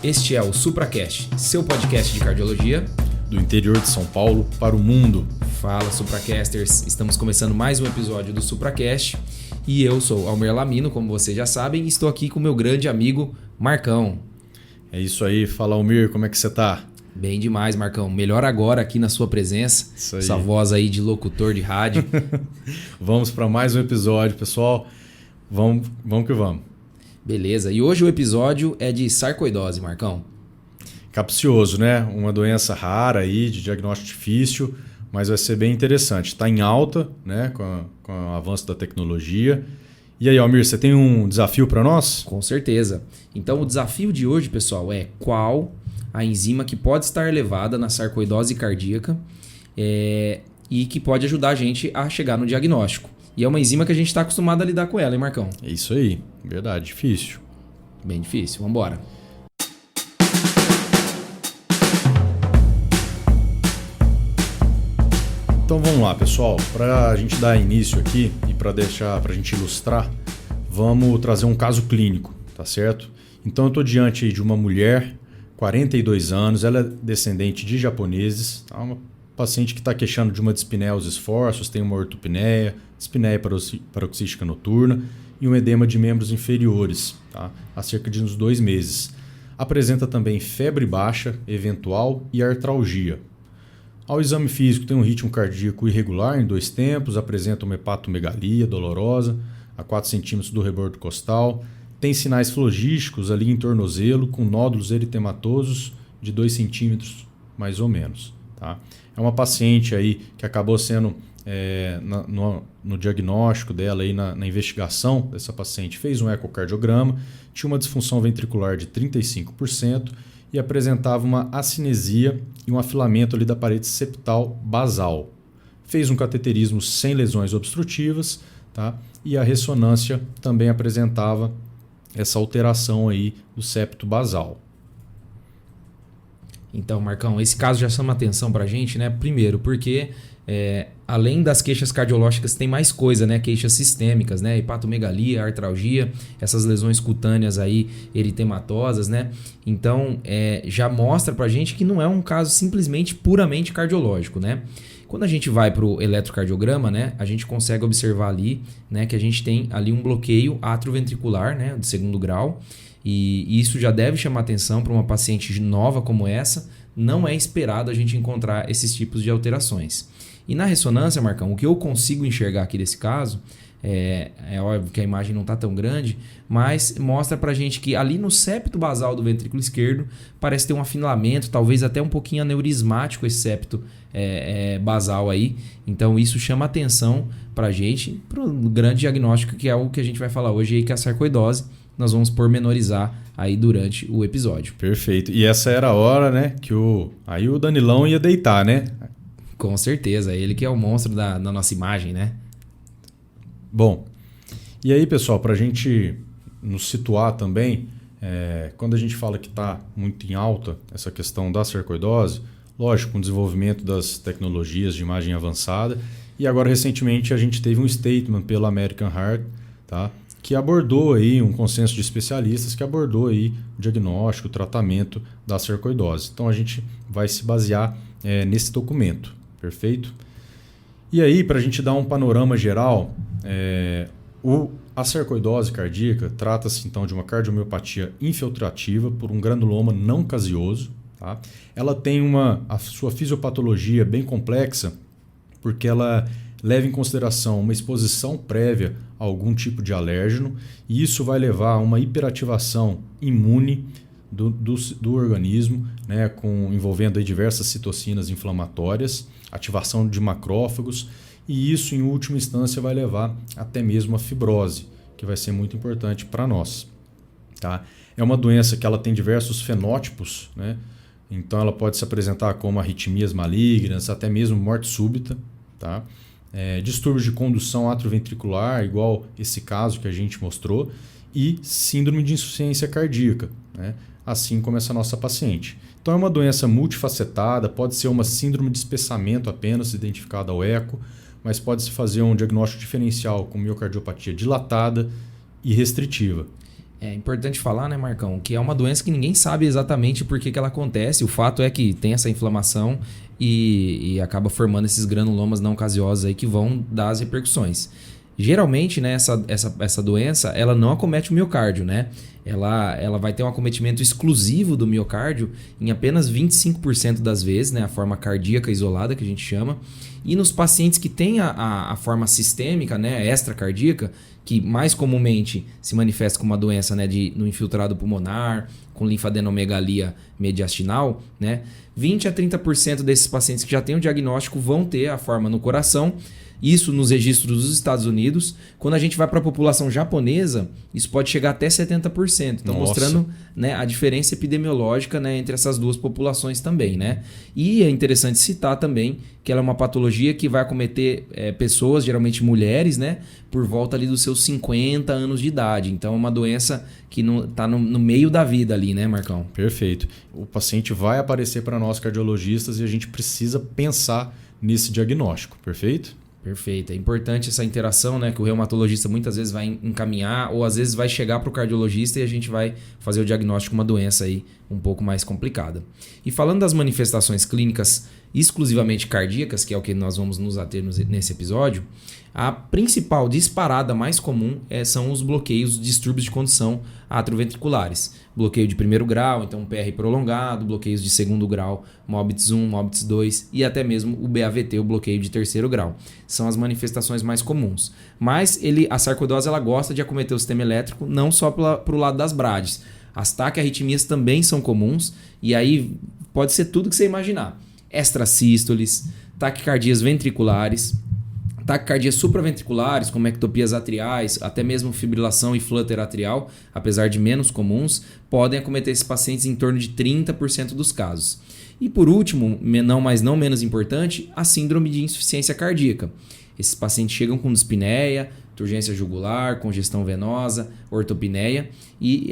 Este é o SupraCast, seu podcast de cardiologia do interior de São Paulo para o mundo. Fala, SupraCasters! Estamos começando mais um episódio do SupraCast e eu sou Almer Lamino, como vocês já sabem, e estou aqui com o meu grande amigo Marcão. É isso aí, fala Almir, como é que você tá? Bem demais, Marcão. Melhor agora aqui na sua presença, Isso aí. Essa voz aí de locutor de rádio. Vamos para mais um episódio, pessoal. Vamos que vamos. Beleza, e hoje o episódio é de sarcoidose, Marcão. Capcioso, né? Uma doença rara aí, de diagnóstico difícil, mas vai ser bem interessante. Está em alta, né? Com o avanço da tecnologia. E aí, Almir, você tem um desafio para nós? Com certeza. Então, o desafio de hoje, pessoal, é qual a enzima que pode estar elevada na sarcoidose cardíaca e que pode ajudar a gente a chegar no diagnóstico. E é uma enzima que a gente está acostumado a lidar com ela, hein, Marcão? É isso aí, verdade, difícil. Bem difícil, vamos embora. Então vamos lá, pessoal. Para a gente dar início aqui e para a gente ilustrar, vamos trazer um caso clínico, tá certo? Então eu estou diante aí de uma mulher, 42 anos, ela é descendente de japoneses, tá? Uma paciente que está queixando de uma dispneia aos esforços, tem uma ortopneia, dispneia paroxística noturna e um edema de membros inferiores, tá? Há cerca de uns 2 meses. Apresenta também febre baixa, eventual e artralgia. Ao exame físico tem um ritmo cardíaco irregular em 2 tempos, apresenta uma hepatomegalia dolorosa a 4 centímetros do rebordo costal, tem sinais flogísticos ali em tornozelo com nódulos eritematosos de 2 centímetros mais ou menos. Tá? É uma paciente aí que acabou sendo no diagnóstico dela, aí na investigação dessa paciente, fez um ecocardiograma, tinha uma disfunção ventricular de 35% e apresentava uma acinesia e um afilamento ali da parede septal basal. Fez um cateterismo sem lesões obstrutivas, tá? E a ressonância também apresentava essa alteração aí do septo basal. Então, Marcão, esse caso já chama atenção pra gente, né? Primeiro, porque além das queixas cardiológicas tem mais coisa, né? Queixas sistêmicas, né? Hepatomegalia, artralgia, essas lesões cutâneas aí eritematosas, né? Então, já mostra pra gente que não é um caso simplesmente puramente cardiológico, né? Quando a gente vai para o eletrocardiograma, né, a gente consegue observar ali, né, que a gente tem ali um bloqueio atrioventricular, né, de 2º grau, e isso já deve chamar atenção para uma paciente nova como essa. Não é esperado a gente encontrar esses tipos de alterações. E na ressonância, Marcão, o que eu consigo enxergar aqui desse caso, é óbvio que a imagem não está tão grande, mas mostra pra gente que ali no septo basal do ventrículo esquerdo parece ter um afilamento, talvez até um pouquinho aneurismático esse septo basal aí. Então isso chama atenção pra gente, pro grande diagnóstico que é o que a gente vai falar hoje aí, que é a sarcoidose. Nós vamos pormenorizar aí durante o episódio. Perfeito. E essa era a hora, né, que o Danilão ia deitar, né? Com certeza, ele que é o monstro da nossa imagem, né? Bom, e aí, pessoal, para a gente nos situar também, quando a gente fala que está muito em alta essa questão da sarcoidose, lógico, com o desenvolvimento das tecnologias de imagem avançada, e agora recentemente a gente teve um statement pela American Heart, tá, que abordou aí um consenso de especialistas que abordou aí o diagnóstico, o tratamento da sarcoidose. Então a gente vai se basear nesse documento, perfeito? E aí, para a gente dar um panorama geral, a sarcoidose cardíaca trata-se então de uma cardiomiopatia infiltrativa por um granuloma não caseoso. Tá? Ela tem a sua fisiopatologia bem complexa, porque ela leva em consideração uma exposição prévia a algum tipo de alérgeno, e isso vai levar a uma hiperativação imune do organismo, né, envolvendo aí diversas citocinas inflamatórias, ativação de macrófagos, e isso, em última instância, vai levar até mesmo a fibrose, que vai ser muito importante para nós. Tá? É uma doença que ela tem diversos fenótipos, né? Então ela pode se apresentar como arritmias malignas, até mesmo morte súbita. Tá? Distúrbios de condução atrioventricular, igual esse caso que a gente mostrou, e síndrome de insuficiência cardíaca, né? Assim como essa nossa paciente. Então é uma doença multifacetada, pode ser uma síndrome de espessamento apenas identificada ao eco, mas pode-se fazer um diagnóstico diferencial com miocardiopatia dilatada e restritiva. É importante falar, né, Marcão, que é uma doença que ninguém sabe exatamente por que ela acontece. O fato é que tem essa inflamação e acaba formando esses granulomas não caseosos aí que vão dar as repercussões. Geralmente, né, essa doença, ela não acomete o miocárdio, né? Ela vai ter um acometimento exclusivo do miocárdio em apenas 25% das vezes, né? A forma cardíaca isolada, que a gente chama. E nos pacientes que têm a forma sistêmica, né, extracardíaca, que mais comumente se manifesta como uma doença, né, no infiltrado pulmonar, com linfadenomegalia mediastinal, né, 20 a 30% desses pacientes que já têm o diagnóstico vão ter a forma no coração. Isso nos registros dos Estados Unidos. Quando a gente vai para a população japonesa, isso pode chegar até 70%. Então, mostrando, né, a diferença epidemiológica, né, entre essas duas populações também. Né? E é interessante citar também que ela é uma patologia que vai acometer pessoas, geralmente mulheres, né, por volta ali dos seus 50 anos de idade. Então, é uma doença que está no meio da vida ali, né, Marcão? Perfeito. O paciente vai aparecer para nós cardiologistas e a gente precisa pensar nesse diagnóstico, perfeito? Perfeito. É importante essa interação, né, que o reumatologista muitas vezes vai encaminhar ou às vezes vai chegar para o cardiologista e a gente vai fazer o diagnóstico de uma doença aí um pouco mais complicada. E falando das manifestações clínicas exclusivamente cardíacas, que é o que nós vamos nos ater nesse episódio, a principal disparada mais comum são os bloqueios, distúrbios de condução atrioventriculares. Bloqueio de primeiro grau, então PR prolongado, bloqueios de segundo grau, MOBITS 1, MOBITS 2 e até mesmo o BAVT, o bloqueio de terceiro grau. São as manifestações mais comuns. Mas a sarcoidose ela gosta de acometer o sistema elétrico não só para o lado das brades. As taquiarritmias também são comuns e aí pode ser tudo que você imaginar. Extrasístoles, taquicardias ventriculares, taquicardias supraventriculares, como ectopias atriais, até mesmo fibrilação e flutter atrial, apesar de menos comuns, podem acometer esses pacientes em torno de 30% dos casos. E por último, não menos importante, a síndrome de insuficiência cardíaca. Esses pacientes chegam com dispneia, turgência jugular, congestão venosa, ortopneia e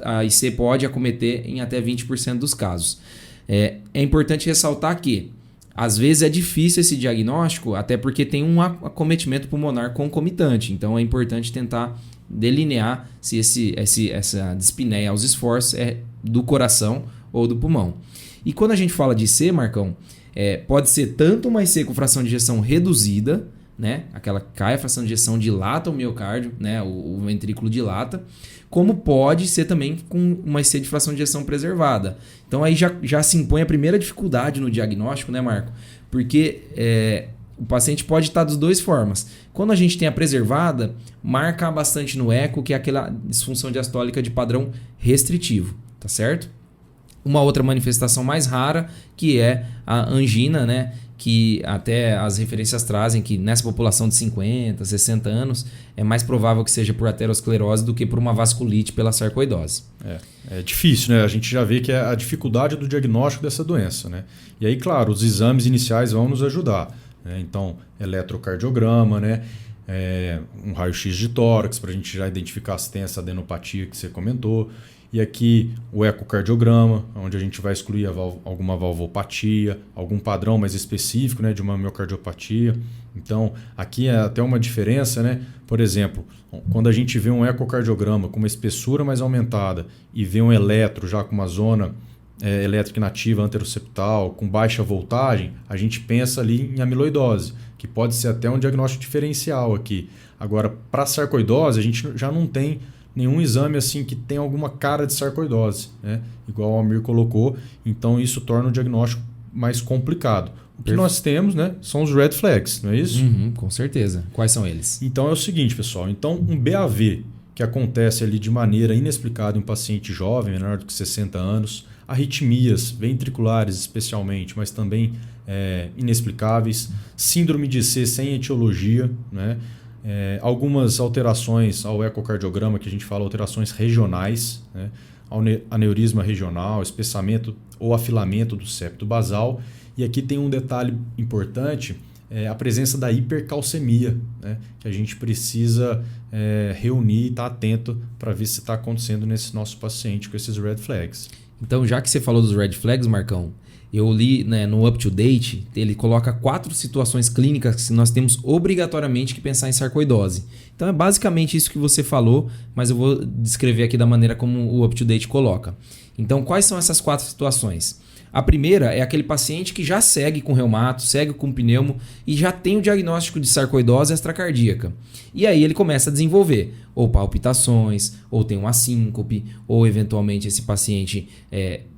a IC pode acometer em até 20% dos casos. É importante ressaltar que às vezes é difícil esse diagnóstico, até porque tem um acometimento pulmonar concomitante. Então é importante tentar delinear se essa dispneia aos esforços é do coração ou do pulmão. E quando a gente fala de IC, Marcão, pode ser tanto uma IC com fração de ejeção reduzida, né? Aquela cai a fração de ejeção, dilata o miocárdio, né? O ventrículo dilata, como pode ser também com uma IC de fração de ejeção preservada. Então aí já se impõe a primeira dificuldade no diagnóstico, né, Marco? Porque o paciente pode estar das duas formas. Quando a gente tem a preservada, marca bastante no eco, que é aquela disfunção diastólica de padrão restritivo, tá certo? Uma outra manifestação mais rara, que é a angina, né? Que até as referências trazem que nessa população de 50, 60 anos é mais provável que seja por aterosclerose do que por uma vasculite pela sarcoidose. É difícil, né? A gente já vê que é a dificuldade do diagnóstico dessa doença, né? E aí, claro, os exames iniciais vão nos ajudar, né? Então, eletrocardiograma, né? Um raio-x de tórax para a gente já identificar se tem essa adenopatia que você comentou. E aqui o ecocardiograma, onde a gente vai excluir alguma valvopatia, algum padrão mais específico, né, de uma miocardiopatia. Então, aqui é até uma diferença, né? Por exemplo, quando a gente vê um ecocardiograma com uma espessura mais aumentada e vê um eletro já com uma zona elétrica inativa anteroseptal, com baixa voltagem, a gente pensa ali em amiloidose, que pode ser até um diagnóstico diferencial aqui. Agora, para sarcoidose, a gente já não tem nenhum exame assim que tem alguma cara de sarcoidose, né? Igual o Almir colocou, então isso torna o diagnóstico mais complicado. O que nós temos, né, são os red flags, não é isso? Com certeza. Quais são eles? Então é o seguinte, pessoal, então um BAV que acontece ali de maneira inexplicada em um paciente jovem, menor do que 60 anos, arritmias ventriculares especialmente, mas também inexplicáveis, síndrome de IC sem etiologia, né? Algumas alterações ao ecocardiograma, que a gente fala alterações regionais, né? Aneurisma regional, espessamento ou afilamento do septo basal. E aqui tem um detalhe importante, a presença da hipercalcemia, né? Que a gente precisa reunir e estar atento para ver se está acontecendo nesse nosso paciente com esses red flags. Então, já que você falou dos red flags, Marcão, Eu li, né, no Up to Date, ele coloca 4 situações clínicas que nós temos obrigatoriamente que pensar em sarcoidose. Então é basicamente isso que você falou, mas eu vou descrever aqui da maneira como o Up to Date coloca. Então, quais são essas 4 situações? A primeira é aquele paciente que já segue com reumato, segue com pneumo e já tem o diagnóstico de sarcoidose extracardíaca. E aí ele começa a desenvolver ou palpitações, ou tem uma síncope, ou eventualmente esse paciente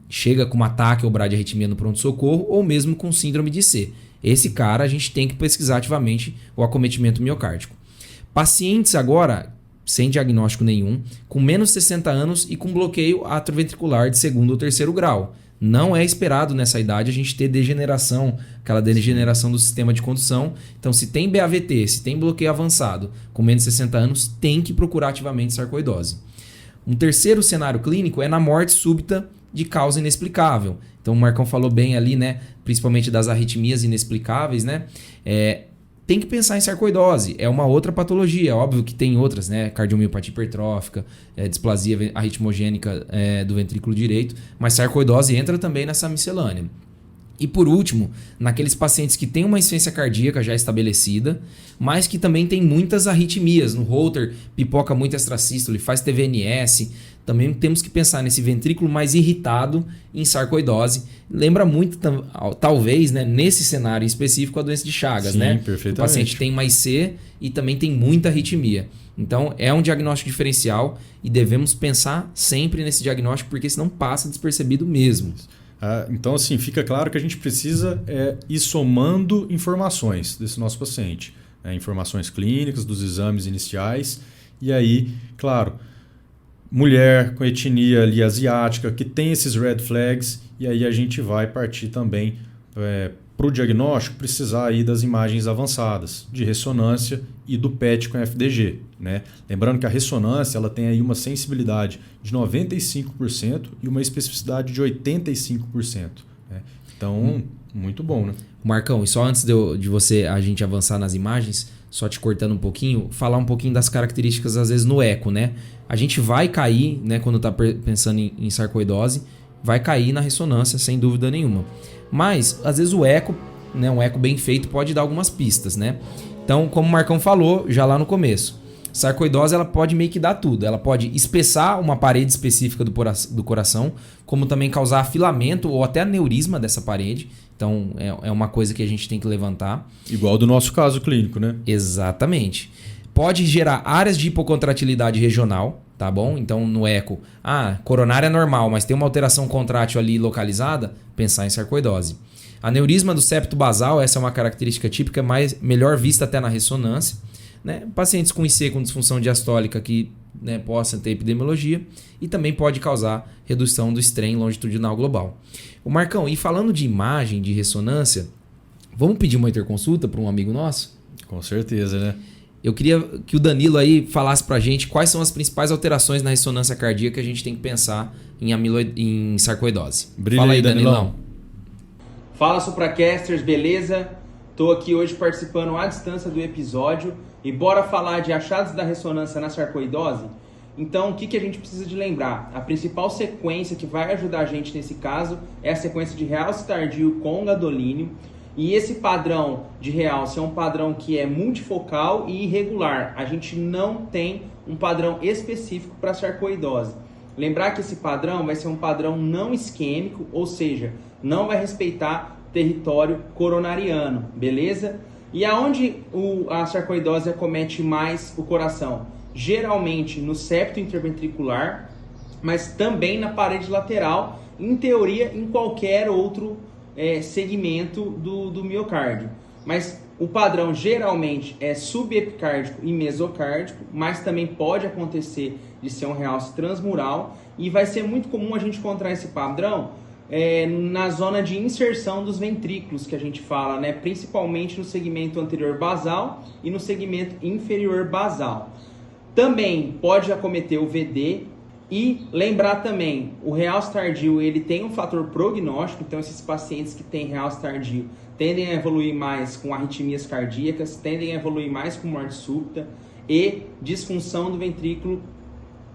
chega com um ataque ou bradiarritmia no pronto-socorro, ou mesmo com síndrome de C. Esse cara a gente tem que pesquisar ativamente o acometimento miocárdico. Pacientes agora sem diagnóstico nenhum, com menos de 60 anos e com bloqueio atrioventricular de 2º ou 3º grau. Não é esperado nessa idade a gente ter degeneração, aquela degeneração do sistema de condução. Então, se tem BAVT, se tem bloqueio avançado com menos de 60 anos, tem que procurar ativamente sarcoidose. Um terceiro cenário clínico é na morte súbita de causa inexplicável. Então, o Marcão falou bem ali, né? Principalmente das arritmias inexplicáveis, né? Tem que pensar em sarcoidose. É uma outra patologia. Óbvio que tem outras, né? Cardiomiopatia hipertrófica, displasia arritmogênica do ventrículo direito. Mas sarcoidose entra também nessa miscelânea. E por último, naqueles pacientes que têm uma insuficiência cardíaca já estabelecida, mas que também tem muitas arritmias. No Holter, pipoca muito extrasístole, faz TVNS. Também temos que pensar nesse ventrículo mais irritado em sarcoidose. Lembra muito, talvez, né, nesse cenário específico, a doença de Chagas. Sim, né? perfeitamente. O paciente tem mais C e também tem muita arritmia. Então, é um diagnóstico diferencial e devemos pensar sempre nesse diagnóstico, porque senão passa despercebido mesmo. Então, assim, fica claro que a gente precisa ir somando informações desse nosso paciente. Informações clínicas, dos exames iniciais. E aí, claro, mulher com etnia ali asiática, que tem esses red flags. E aí a gente vai partir também para o diagnóstico, precisar aí das imagens avançadas, de ressonância e do PET com FDG. Né? Lembrando que a ressonância ela tem aí uma sensibilidade de 95% e uma especificidade de 85%. Né? Então, muito bom, né? Marcão, e só antes a gente avançar nas imagens, só te cortando um pouquinho, falar um pouquinho das características às vezes no eco, né? A gente vai cair, né, quando está pensando em sarcoidose, vai cair na ressonância, sem dúvida nenhuma. Mas, às vezes o eco, né, um eco bem feito pode dar algumas pistas, né? Então, como o Marcão falou já lá no começo, sarcoidose ela pode meio que dar tudo. Ela pode espessar uma parede específica do coração, como também causar afilamento ou até aneurisma dessa parede. Então, é uma coisa que a gente tem que levantar. Igual do nosso caso clínico, né? Exatamente. Pode gerar áreas de hipocontratilidade regional, tá bom? Então, no eco, coronária é normal, mas tem uma alteração contrátil ali localizada, pensar em sarcoidose. Aneurisma do septo basal, essa é uma característica típica, melhor vista até na ressonância. Né? Pacientes com IC com disfunção diastólica que, né, possam ter epidemiologia e também pode causar redução do strain longitudinal global. O Marcão, e falando de imagem, de ressonância, vamos pedir uma interconsulta para um amigo nosso? Com certeza, né? Eu queria que o Danilo aí falasse pra gente quais são as principais alterações na ressonância cardíaca que a gente tem que pensar em sarcoidose. Brilha. Fala aí, Danilão. Fala, Supracasters, beleza? Tô aqui hoje participando à distância do episódio e bora falar de achados da ressonância na sarcoidose? Então, o que a gente precisa de lembrar? A principal sequência que vai ajudar a gente nesse caso é a sequência de realce tardio com gadolínio. E esse padrão de realce é um padrão que é multifocal e irregular. A gente não tem um padrão específico para sarcoidose. Lembrar que esse padrão vai ser um padrão não isquêmico, ou seja, não vai respeitar território coronariano, beleza? E aonde a sarcoidose acomete mais o coração? Geralmente no septo interventricular, mas também na parede lateral, em teoria em qualquer outro segmento do miocárdio. Mas o padrão geralmente é subepicárdico e mesocárdico, mas também pode acontecer de ser um realce transmural e vai ser muito comum a gente encontrar esse padrão na zona de inserção dos ventrículos que a gente fala, né? Principalmente no segmento anterior basal e no segmento inferior basal. Também pode acometer o VD. E lembrar também, o realce tardio ele tem um fator prognóstico, então esses pacientes que têm realce tardio tendem a evoluir mais com arritmias cardíacas, tendem a evoluir mais com morte súbita e disfunção do ventrículo,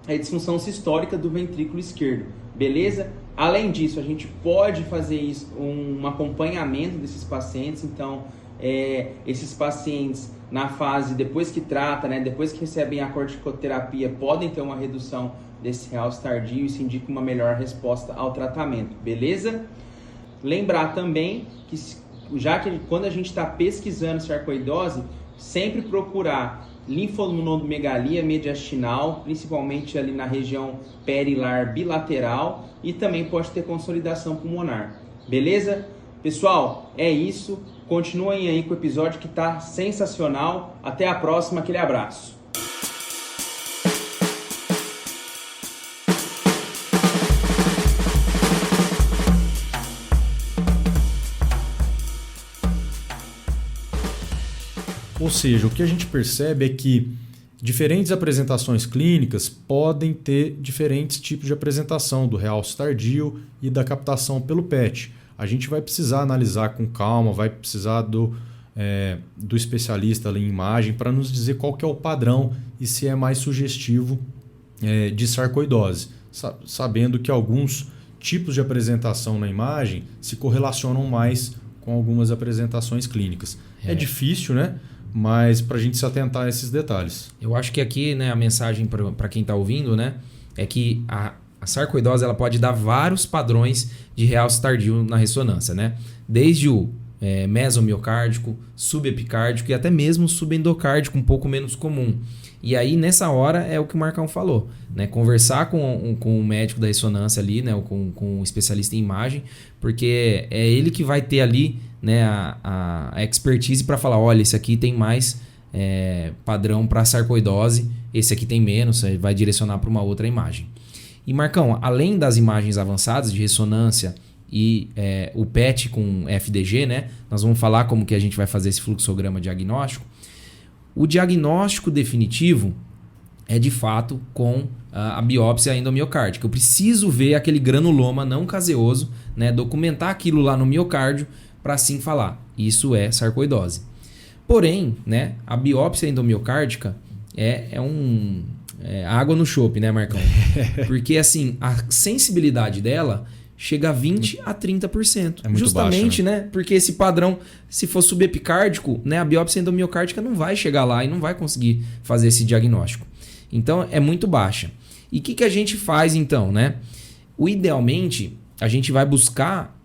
disfunção sistólica do ventrículo esquerdo, beleza? Além disso, a gente pode fazer isso, um acompanhamento desses pacientes. Então, esses pacientes na fase depois que trata, né, depois que recebem a corticoterapia, podem ter uma redução desse realce tardio. Isso indica uma melhor resposta ao tratamento, beleza? Lembrar também que quando a gente está pesquisando sarcoidose, sempre procurar linfonodomegalia mediastinal, principalmente ali na região perilar bilateral, e também pode ter consolidação pulmonar, beleza? Pessoal, é isso. Continuem aí com o episódio que está sensacional. Até a próxima, aquele abraço. Ou seja, o que a gente percebe é que diferentes apresentações clínicas podem ter diferentes tipos de apresentação do realce tardio e da captação pelo PET. A gente vai precisar analisar com calma, vai precisar do especialista ali em imagem para nos dizer qual que é o padrão e se é mais sugestivo de sarcoidose, sabendo que alguns tipos de apresentação na imagem se correlacionam mais com algumas apresentações clínicas. É difícil, né? Mas para a gente se atentar a esses detalhes. Eu acho que aqui, né, a mensagem para quem está ouvindo, né, é que a sarcoidose ela pode dar vários padrões de realce tardio na ressonância, né? Desde o mesomiocárdico, subepicárdico e até mesmo subendocárdico, um pouco menos comum. E aí, nessa hora, é o que o Marcão falou, né? Conversar com o médico da ressonância ali, né? Ou com o especialista em imagem, porque é ele que vai ter ali, né, a expertise para falar, olha, esse aqui tem mais padrão para sarcoidose, esse aqui tem menos, vai direcionar para uma outra imagem. E Marcão, além das imagens avançadas de ressonância e o PET com FDG, né, nós vamos falar como que a gente vai fazer esse fluxograma diagnóstico. O diagnóstico definitivo é de fato com a biópsia endomiocárdica. Eu preciso ver aquele granuloma não caseoso, né, documentar aquilo lá no miocárdio para assim falar, isso é sarcoidose. Porém, né, a biópsia endomiocárdica é água no chope, né, Marcão? Porque assim, a sensibilidade dela chega a 20% a 30%. É muito justamente, baixo, né? Porque esse padrão, se for subepicárdico, né, a biópsia endomiocárdica não vai chegar lá e não vai conseguir fazer esse diagnóstico. Então, é muito baixa. E o que a gente faz então, né? Idealmente, a gente vai buscar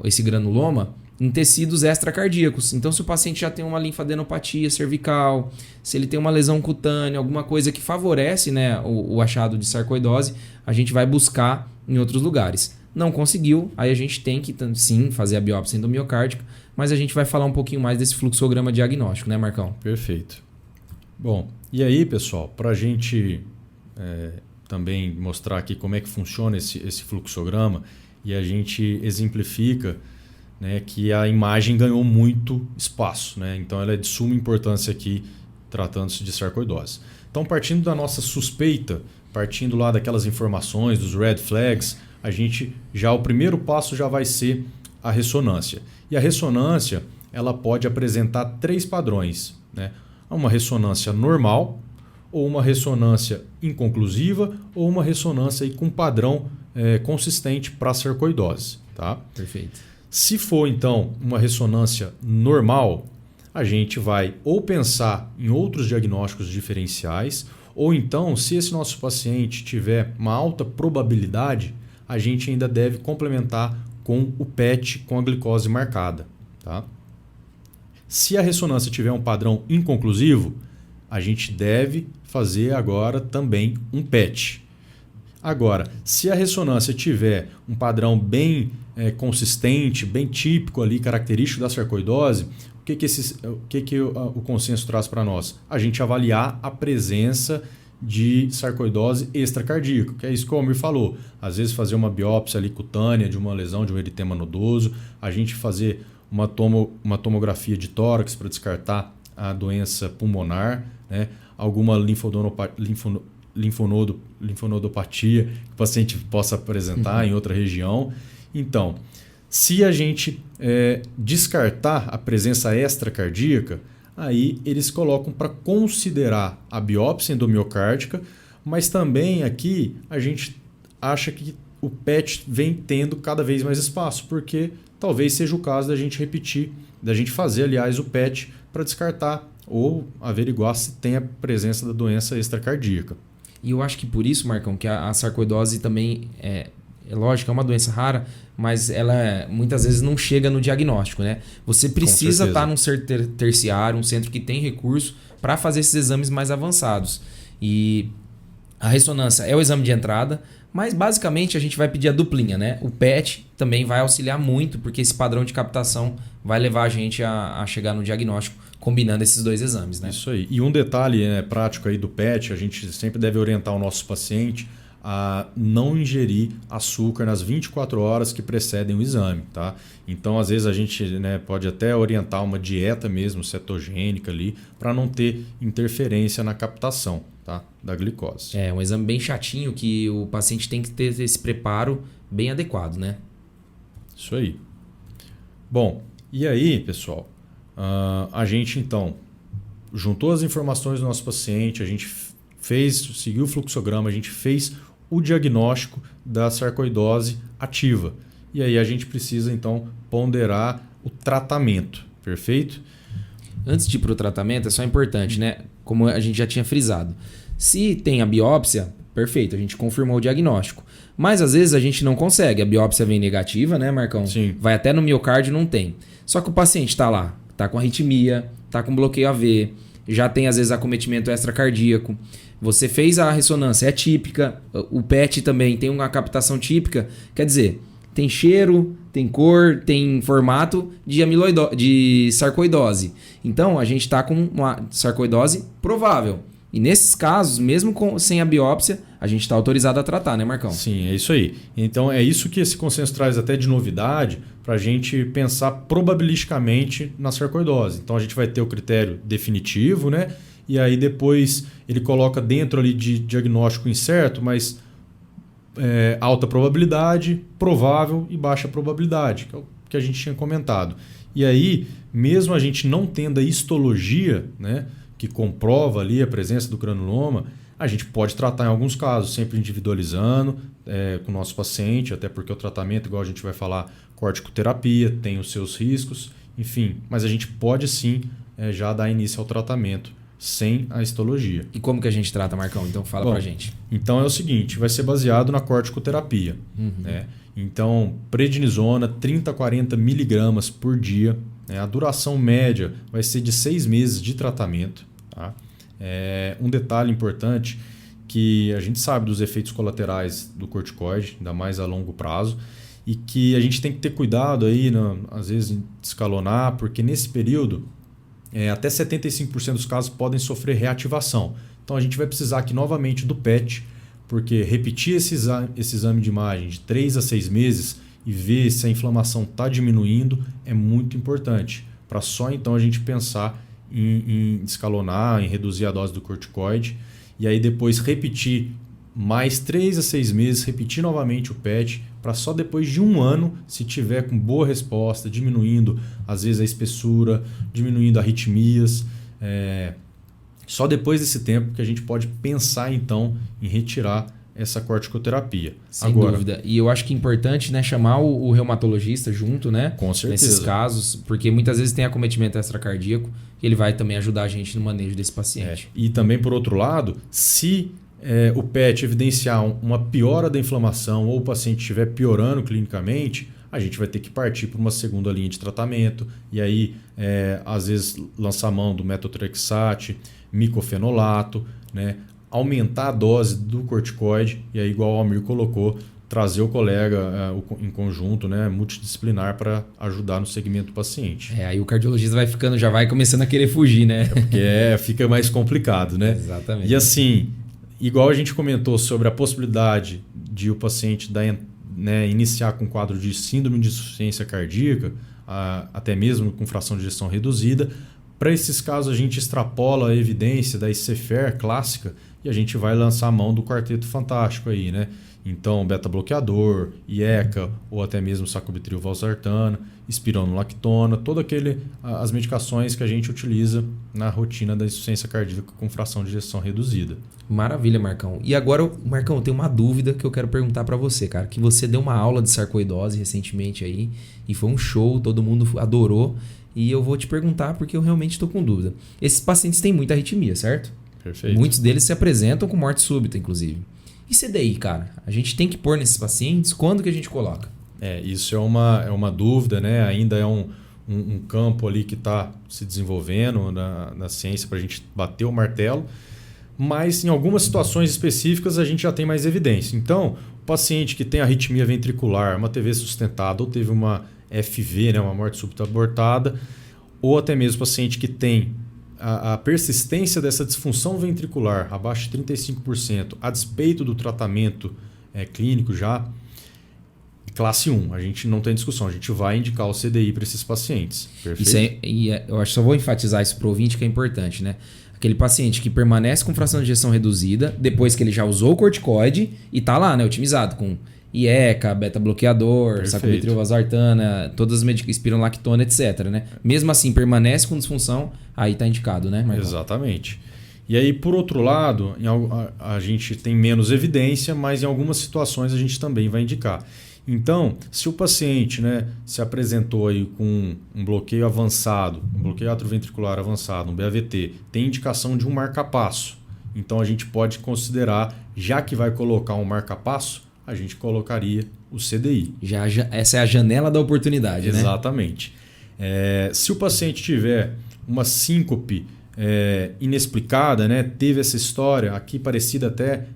esse granuloma em tecidos extracardíacos. Então, se o paciente já tem uma linfadenopatia cervical, se ele tem uma lesão cutânea, alguma coisa que favorece, né, o achado de sarcoidose, a gente vai buscar em outros lugares. Não conseguiu, aí a gente tem que sim fazer a biópsia endomiocárdica, mas a gente vai falar um pouquinho mais desse fluxograma diagnóstico, né, Marcão? Perfeito. Bom, e aí, pessoal, para a gente também mostrar aqui como é que funciona esse fluxograma, e a gente exemplifica, né, que a imagem ganhou muito espaço, né? Então ela é de suma importância aqui, tratando-se de sarcoidose. Então, partindo da nossa suspeita, partindo lá daquelas informações, dos red flags, o primeiro passo já vai ser a ressonância. E a ressonância, ela pode apresentar 3 padrões, né? Uma ressonância normal, ou uma ressonância inconclusiva, ou uma ressonância aí com padrão consistente para sarcoidose, tá? Perfeito. Se for, então, uma ressonância normal, a gente vai ou pensar em outros diagnósticos diferenciais, ou então, se esse nosso paciente tiver uma alta probabilidade, a gente ainda deve complementar com o PET com a glicose marcada, tá? Se a ressonância tiver um padrão inconclusivo, a gente deve fazer agora também um PET. Agora, se a ressonância tiver um padrão bem consistente, bem típico ali, característico da sarcoidose, o que o consenso traz para nós? A gente avaliar a presença de sarcoidose extracardíaca, que é isso que o Almir falou. Às vezes fazer uma biópsia ali cutânea de uma lesão de um eritema nodoso, a gente fazer uma tomografia de tórax para descartar a doença pulmonar, né? Alguma linfonodopatia que o paciente possa apresentar em outra região. Então, se a gente descartar a presença extracardíaca, aí eles colocam para considerar a biópsia endomiocárdica, mas também aqui a gente acha que o PET vem tendo cada vez mais espaço, porque talvez seja o caso da gente repetir, da gente fazer, aliás, o PET para descartar ou averiguar se tem a presença da doença extracardíaca. E eu acho que por isso, Marcão, que a sarcoidose também é lógico, é uma doença rara, mas ela muitas vezes não chega no diagnóstico, né? Você precisa estar num centro terciário, um centro que tem recurso para fazer esses exames mais avançados. E a ressonância é o exame de entrada, mas basicamente a gente vai pedir a duplinha, né? O PET também vai auxiliar muito, porque esse padrão de captação vai levar a gente a chegar no diagnóstico combinando esses dois exames, né? Isso aí. E um detalhe prático aí do PET, a gente sempre deve orientar o nosso paciente a não ingerir açúcar nas 24 horas que precedem o exame, tá? Então, às vezes a gente pode até orientar uma dieta mesmo cetogênica ali para não ter interferência na captação, tá, da glicose. É um exame bem chatinho que o paciente tem que ter esse preparo bem adequado, né? Isso aí. Bom, e aí, pessoal, a gente então juntou as informações do nosso paciente, a gente seguiu o fluxograma, a gente fez o diagnóstico da sarcoidose ativa. E aí a gente precisa então ponderar o tratamento, perfeito? Antes de ir para o tratamento, é só importante, né? Como a gente já tinha frisado. Se tem a biópsia, perfeito, a gente confirmou o diagnóstico. Mas às vezes a gente não consegue, a biópsia vem negativa, né, Marcão? Sim. Vai até no miocárdio, não tem. Só que o paciente está lá, está com arritmia, está com bloqueio AV, já tem às vezes acometimento extracardíaco. Você fez a ressonância, é típica, o PET também tem uma captação típica, quer dizer, tem cheiro, tem cor, tem formato de sarcoidose. Então, a gente está com uma sarcoidose provável. E nesses casos, mesmo sem a biópsia, a gente está autorizado a tratar, né, Marcão? Sim, é isso aí. Então, é isso que esse consenso traz até de novidade para a gente pensar probabilisticamente na sarcoidose. Então, a gente vai ter o critério definitivo, né? E aí depois ele coloca dentro ali de diagnóstico incerto, mas alta probabilidade, provável e baixa probabilidade, que é o que a gente tinha comentado. E aí, mesmo a gente não tendo a histologia, né, que comprova ali a presença do granuloma, a gente pode tratar em alguns casos, sempre individualizando com o nosso paciente, até porque o tratamento, igual a gente vai falar, corticoterapia, tem os seus riscos, enfim, mas a gente pode sim já dar início ao tratamento sem a histologia. E como que a gente trata, Marcão? Então fala pra gente. Então é o seguinte, vai ser baseado na corticoterapia. Né? Então, prednisona, 30 a 40 miligramas por dia. Né? A duração média vai ser de 6 meses de tratamento. Tá? Um detalhe importante que a gente sabe dos efeitos colaterais do corticoide, ainda mais a longo prazo, e que a gente tem que ter cuidado aí, às vezes, em escalonar, porque nesse período até 75% dos casos podem sofrer reativação. Então a gente vai precisar aqui novamente do PET, porque repetir esse exame de imagem de 3 a 6 meses e ver se a inflamação está diminuindo é muito importante, para só então a gente pensar em escalonar, em reduzir a dose do corticoide e aí depois repetir mais 3 a 6 meses, repetir novamente o PET, para só depois de 1 ano, se tiver com boa resposta, diminuindo às vezes a espessura, diminuindo arritmias, só depois desse tempo que a gente pode pensar então em retirar essa corticoterapia. Sem dúvida. E eu acho que é importante, né, chamar o reumatologista junto, né? Com certeza. Nesses casos, porque muitas vezes tem acometimento extracardíaco e ele vai também ajudar a gente no manejo desse paciente. E também, por outro lado, se o PET evidenciar uma piora da inflamação ou o paciente estiver piorando clinicamente, a gente vai ter que partir para uma segunda linha de tratamento e aí, às vezes, lançar mão do metotrexate, micofenolato, né? Aumentar a dose do corticoide e aí, igual o Almir colocou, trazer o colega em conjunto, né, multidisciplinar para ajudar no segmento do paciente. Aí o cardiologista já vai começando a querer fugir, né? Porque fica mais complicado, né? Exatamente. E assim, igual a gente comentou sobre a possibilidade de o paciente iniciar com um quadro de síndrome de insuficiência cardíaca, até mesmo com fração de ejeção reduzida, Para esses casos, a gente extrapola a evidência da ICFER clássica e a gente vai lançar a mão do quarteto fantástico aí, né? Então, beta-bloqueador, IECA ou até mesmo sacubitril valsartana, espironolactona, todas as medicações que a gente utiliza na rotina da insuficiência cardíaca com fração de ejeção reduzida. Maravilha, Marcão. E agora, Marcão, eu tenho uma dúvida que eu quero perguntar para você, cara. Que você deu uma aula de sarcoidose recentemente aí e foi um show, todo mundo adorou. E eu vou te perguntar porque eu realmente estou com dúvida. Esses pacientes têm muita arritmia, certo? Perfeito. Muitos deles se apresentam com morte súbita, inclusive. E CDI, cara? A gente tem que pôr nesses pacientes? Quando que a gente coloca? Isso é uma dúvida, né? Ainda é um campo ali que está se desenvolvendo na ciência para a gente bater o martelo. Mas em algumas situações específicas a gente já tem mais evidência. Então, o paciente que tem arritmia ventricular, uma TV sustentada ou teve uma FV, né? Uma morte súbita abortada, ou até mesmo o paciente que tem a persistência dessa disfunção ventricular abaixo de 35%, a despeito do tratamento clínico já, classe 1, a gente não tem discussão, a gente vai indicar o CDI para esses pacientes. Perfeito? Eu acho que só vou enfatizar isso para o ouvinte que é importante, né? Aquele paciente que permanece com fração de ejeção reduzida depois que ele já usou o corticoide e está lá, né? Otimizado com IECA, beta-bloqueador, sacubitril valsartana, todas as medicações, espironolactona, etc. Né? Mesmo assim, permanece com disfunção, aí está indicado, né, Marcão? Exatamente. E aí, por outro lado, a gente tem menos evidência, mas em algumas situações a gente também vai indicar. Então, se o paciente, né, se apresentou aí com um bloqueio avançado, um bloqueio atrioventricular avançado, um BAVT, tem indicação de um marca-passo. Então, a gente pode considerar, já que vai colocar um marca-passo, a gente colocaria o CDI. Essa é a janela da oportunidade, né? Exatamente. Se o paciente tiver uma síncope inexplicada, né, teve essa história aqui parecida até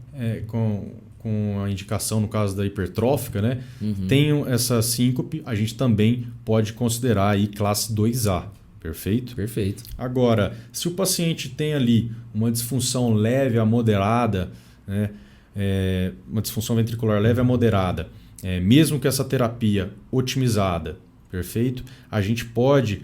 com a indicação no caso da hipertrófica, né, tem essa síncope, a gente também pode considerar aí classe 2A. Perfeito? Perfeito. Agora, se o paciente tem ali uma disfunção leve a moderada, né, uma disfunção ventricular leve a moderada, mesmo que essa terapia otimizada, perfeito? A gente pode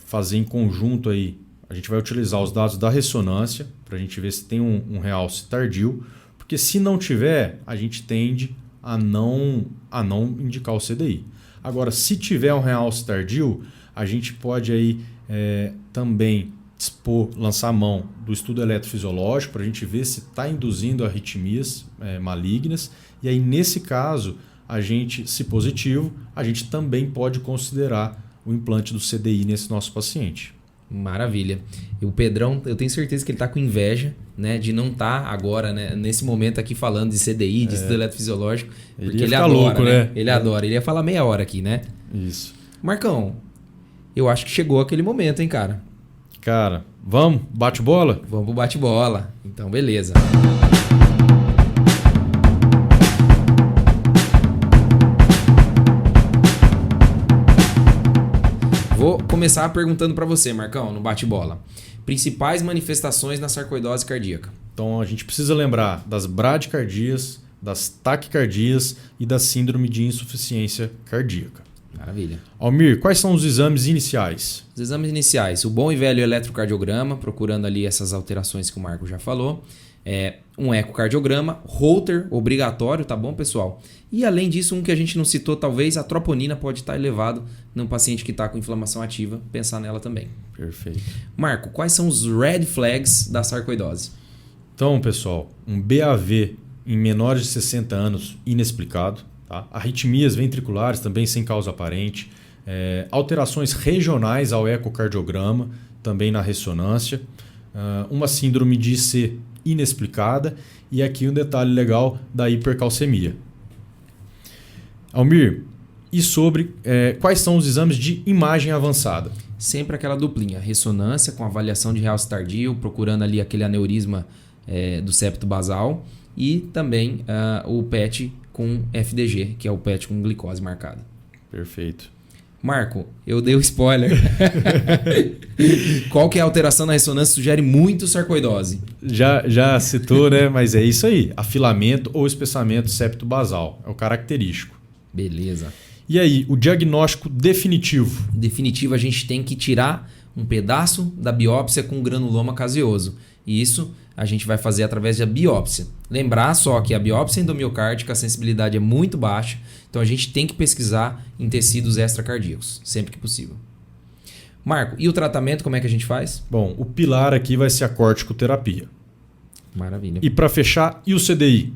fazer em conjunto aí, a gente vai utilizar os dados da ressonância para a gente ver se tem um realce tardio, porque se não tiver, a gente tende a não indicar o CDI. Agora, se tiver um realce tardio, a gente pode aí também lançar a mão do estudo eletrofisiológico para a gente ver se está induzindo arritmias malignas. E aí, nesse caso, a gente, se positivo, a gente também pode considerar o implante do CDI nesse nosso paciente. Maravilha. E o Pedrão, eu tenho certeza que ele está com inveja, né, de não estar agora, né, nesse momento aqui falando de CDI, de estudo eletrofisiológico, porque ele adora, louco, né? Ele adora. Ele ia falar meia hora aqui, né? Isso. Marcão, eu acho que chegou aquele momento, hein, cara? Cara, vamos? Bate bola? Vamos pro bate-bola. Então, beleza. Vou começar perguntando para você, Marcão, no bate-bola. Principais manifestações na sarcoidose cardíaca. Então, a gente precisa lembrar das bradicardias, das taquicardias e da síndrome de insuficiência cardíaca. Maravilha. Almir, quais são os exames iniciais? Os exames iniciais, o bom e velho eletrocardiograma, procurando ali essas alterações que o Marco já falou. Um ecocardiograma, Holter, obrigatório, tá bom, pessoal? E além disso, um que a gente não citou, talvez a troponina pode estar elevado num paciente que está com inflamação ativa, pensar nela também. Perfeito. Marco, quais são os red flags da sarcoidose? Então, pessoal, um BAV em menores de 60 anos inexplicado, tá? Arritmias ventriculares também sem causa aparente, alterações regionais ao ecocardiograma, também na ressonância, uma síndrome de IC inexplicada e aqui um detalhe legal da hipercalcemia. Almir, e sobre quais são os exames de imagem avançada? Sempre aquela duplinha, ressonância com avaliação de realce tardio, procurando ali aquele aneurisma do septo basal e também o PET com FDG, que é o PET com glicose marcada. Perfeito. Marco, eu dei o spoiler. Qual que é a alteração na ressonância sugere muito sarcoidose? Já citou, né? Mas é isso aí. Afilamento ou espessamento septo basal. É o característico. Beleza. E aí, o diagnóstico definitivo? Definitivo, a gente tem que tirar um pedaço da biópsia com granuloma caseoso. E isso a gente vai fazer através da biópsia. Lembrar só que a biópsia endomiocárdica, a sensibilidade é muito baixa, então a gente tem que pesquisar em tecidos extracardíacos, sempre que possível. Marco, e o tratamento, como é que a gente faz? Bom, o pilar aqui vai ser a corticoterapia. Maravilha. E para fechar, e o CDI?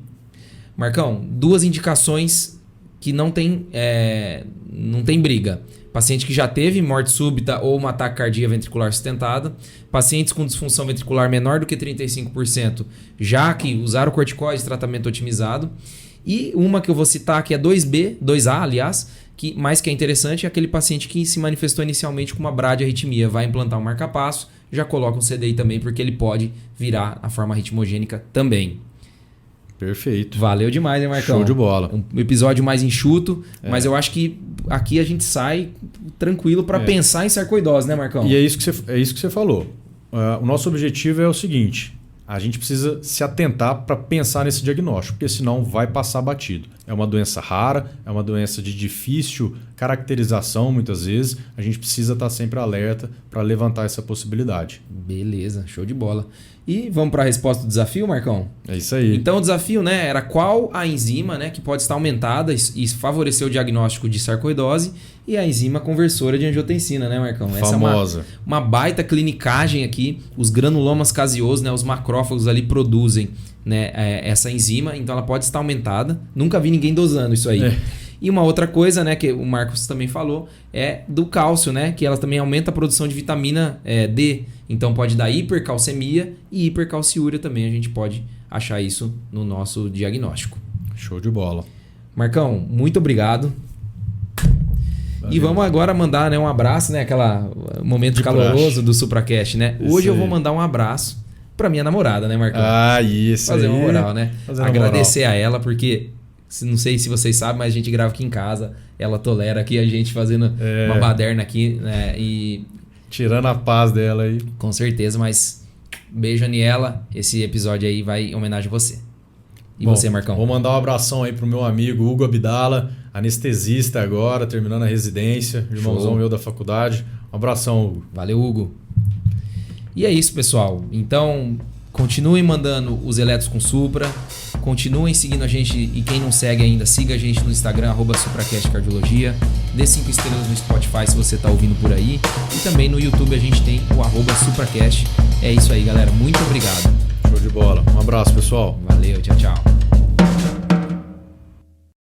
Marcão, 2 indicações que não tem briga. Paciente que já teve morte súbita ou uma taquicardia ventricular sustentada. Pacientes com disfunção ventricular menor do que 35%, já que usaram corticoide, tratamento otimizado. E uma que eu vou citar que é 2A, aliás, mas que é interessante, é aquele paciente que se manifestou inicialmente com uma bradiarritmia. Vai implantar um marca-passo, já coloca um CDI também, porque ele pode virar a forma arritmogênica também. Perfeito. Valeu demais, hein, Marcão? Show de bola. Um episódio mais enxuto, mas eu acho que aqui a gente sai tranquilo para pensar em sarcoidose, né, Marcão? E é isso que você falou. O nosso objetivo é o seguinte: a gente precisa se atentar para pensar nesse diagnóstico, porque senão vai passar batido. É uma doença rara, é uma doença de difícil caracterização muitas vezes. A gente precisa estar sempre alerta para levantar essa possibilidade. Beleza, show de bola. E vamos para a resposta do desafio, Marcão? É isso aí. Então o desafio, né, era qual a enzima, né, que pode estar aumentada e favorecer o diagnóstico de sarcoidose, e a enzima conversora de angiotensina, né, Marcão? Famosa. Essa é uma baita clinicagem aqui. Os granulomas caseosos, né, os macrófagos ali produzem, né, essa enzima, então ela pode estar aumentada. Nunca vi ninguém dosando isso aí. E uma outra coisa, né, que o Marcos também falou, é do cálcio, né, que ela também aumenta a produção de vitamina D. Então pode dar hipercalcemia e hipercalciúria também. A gente pode achar isso no nosso diagnóstico. Show de bola. Marcão, muito obrigado. Valeu. E vamos agora mandar, né, um abraço, né, aquele momento de caloroso praxe do SupraCast, né? Hoje eu vou mandar um abraço para minha namorada, né, Marcão? Ah, isso. Fazer uma moral, né? Agradecer moral a ela, porque não sei se vocês sabem, mas a gente grava aqui em casa. Ela tolera aqui a gente fazendo uma baderna aqui, né? E tirando a paz dela aí. Com certeza, mas beijo, Aniela. Esse episódio aí vai em homenagem a você. E bom, você, Marcão? Vou mandar um abração aí pro meu amigo Hugo Abdala, anestesista agora, terminando a residência, irmãozão meu da faculdade. Um abração, Hugo. Valeu, Hugo. E é isso, pessoal. Então, continuem mandando os eletros com Supra. Continuem seguindo a gente, e quem não segue ainda, siga a gente no Instagram, @SupraCastCardiologia. Dê 5 estrelas no Spotify se você está ouvindo por aí. E também no YouTube a gente tem o @SupraCast. É isso aí, galera. Muito obrigado. Show de bola. Um abraço, pessoal. Valeu, tchau, tchau.